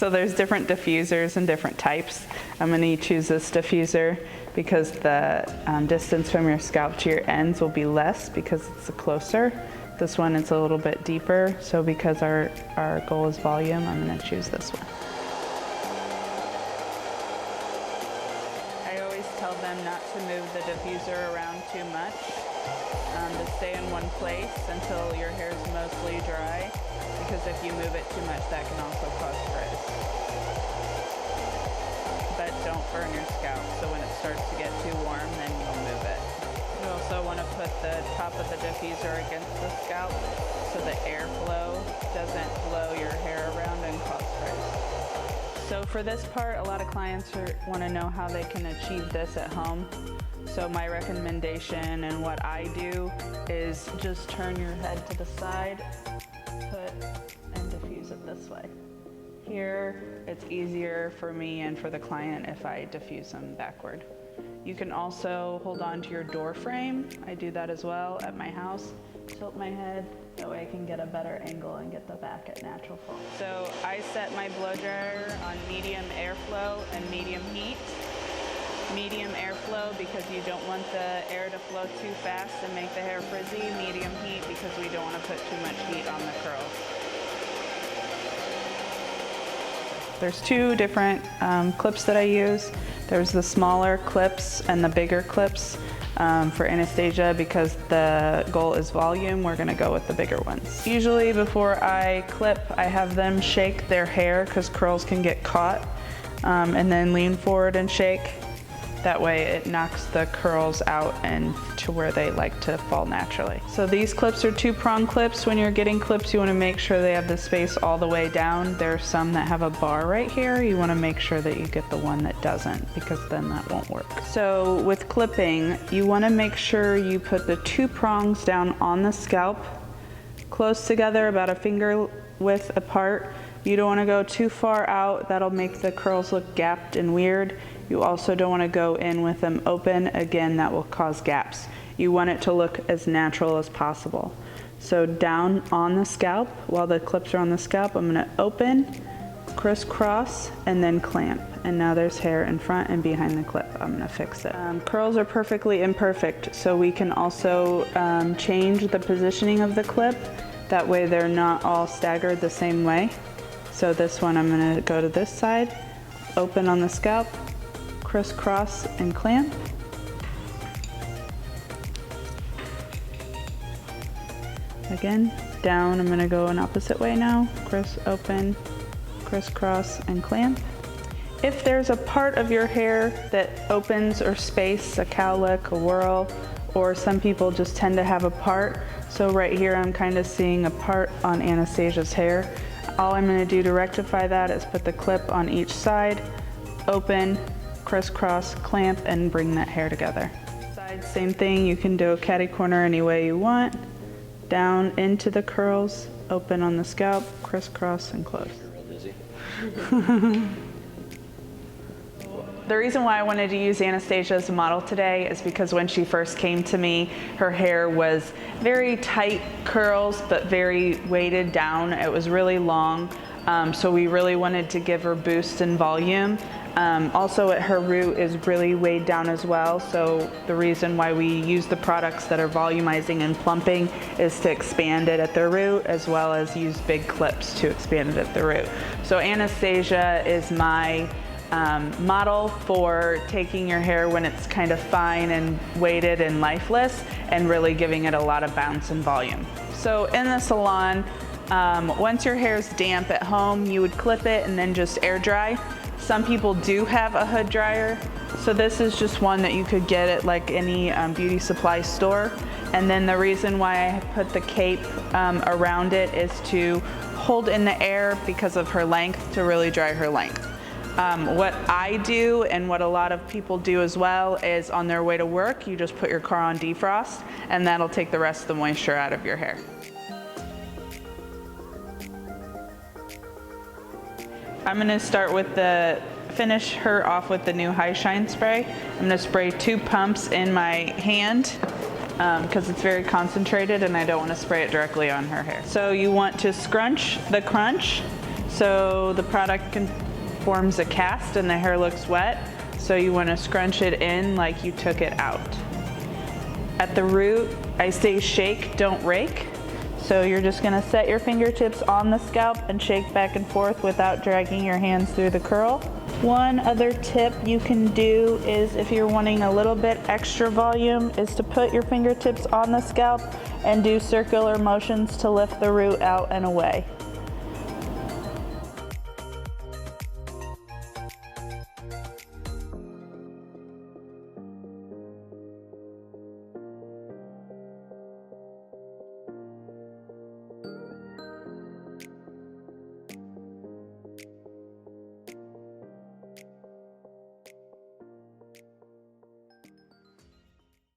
So there's different diffusers and different types. I'm going to choose this diffuser because the distance from your scalp to your ends will be less because it's closer. This one, it's a little bit deeper, so because our goal is volume, I'm going to choose this one. I always tell them not to move the diffuser around too much, to stay in one place until your hair is mostly dry, because if you move it too much, that can also cause frizz. But don't burn your scalp, so when it starts to get too warm, then you'll move it. You also want to put the top of the diffuser against the scalp so the airflow doesn't blow your hair around and cause frizz. So for this part, a lot of clients want to know how they can achieve this at home. So my recommendation and what I do is just turn your head to the side, put and diffuse it this way. Here, it's easier for me and for the client if I diffuse them backward. You can also hold on to your door frame. I do that as well at my house. Tilt my head, that way I can get a better angle and get the back at natural fall. So I set my blow dryer on medium airflow and medium heat. Medium airflow because you don't want the air to flow too fast and make the hair frizzy. Medium heat because we don't want to put too much heat on the curls. There's two different clips that I use. There's the smaller clips and the bigger clips. For Anastasia, because the goal is volume, we're gonna go with the bigger ones. Usually before I clip, I have them shake their hair because curls can get caught, and then lean forward and shake. That way it knocks the curls out and to where they like to fall naturally. So these clips are 2-prong clips. When you're getting clips, you want to make sure they have the space all the way down. There are some that have a bar right here. You want to make sure that you get the one that doesn't, because then that won't work. So with clipping, you want to make sure you put the 2 prongs down on the scalp, close together, about a finger width apart. You don't want to go too far out. That'll make the curls look gapped and weird. You also don't want to go in with them open. Again, that will cause gaps. You want it to look as natural as possible. So down on the scalp, while the clips are on the scalp, I'm going to open, crisscross, and then clamp. And now there's hair in front and behind the clip. I'm going to fix it. Curls are perfectly imperfect, so we can also change the positioning of the clip. That way they're not all staggered the same way. So this one, I'm going to go to this side, open on the scalp, crisscross and clamp. Again, down, I'm gonna go an opposite way now. Open, crisscross and clamp. If there's a part of your hair that opens or space, a cowlick, a whirl, or some people just tend to have a part. So right here, I'm kind of seeing a part on Anastasia's hair. All I'm gonna do to rectify that is put the clip on each side, open, crisscross, clamp, and bring that hair together. Side, same thing. You can do a catty corner any way you want. Down into the curls, open on the scalp, crisscross, and close. You're real dizzy. The reason why I wanted to use Anastasia as a model today is because when she first came to me, her hair was very tight curls, but very weighted down. It was really long. So we really wanted to give her boost and volume. Also at her root is really weighed down as well, so the reason why we use the products that are volumizing and plumping is to expand it at the root, as well as use big clips to expand it at the root. So Anastasia is my model for taking your hair when it's kind of fine and weighted and lifeless and really giving it a lot of bounce and volume. So in the salon, once your hair is damp at home, you would clip it and then just air dry. Some people do have a hood dryer, so this is just one that you could get at like any beauty supply store. And then the reason why I put the cape around it is to hold in the air because of her length, to really dry her length. What I do and what a lot of people do as well is on their way to work, you just put your car on defrost and that'll take the rest of the moisture out of your hair. I'm going to start with finish her off with the new High Shine spray. I'm going to spray 2 pumps in my hand because it's very concentrated and I don't want to spray it directly on her hair. So you want to scrunch the crunch. So the product forms a cast and the hair looks wet, so you want to scrunch it in like you took it out. At the root, I say shake, don't rake. So you're just going to set your fingertips on the scalp and shake back and forth without dragging your hands through the curl. One other tip you can do is, if you're wanting a little bit extra volume, is to put your fingertips on the scalp and do circular motions to lift the root out and away.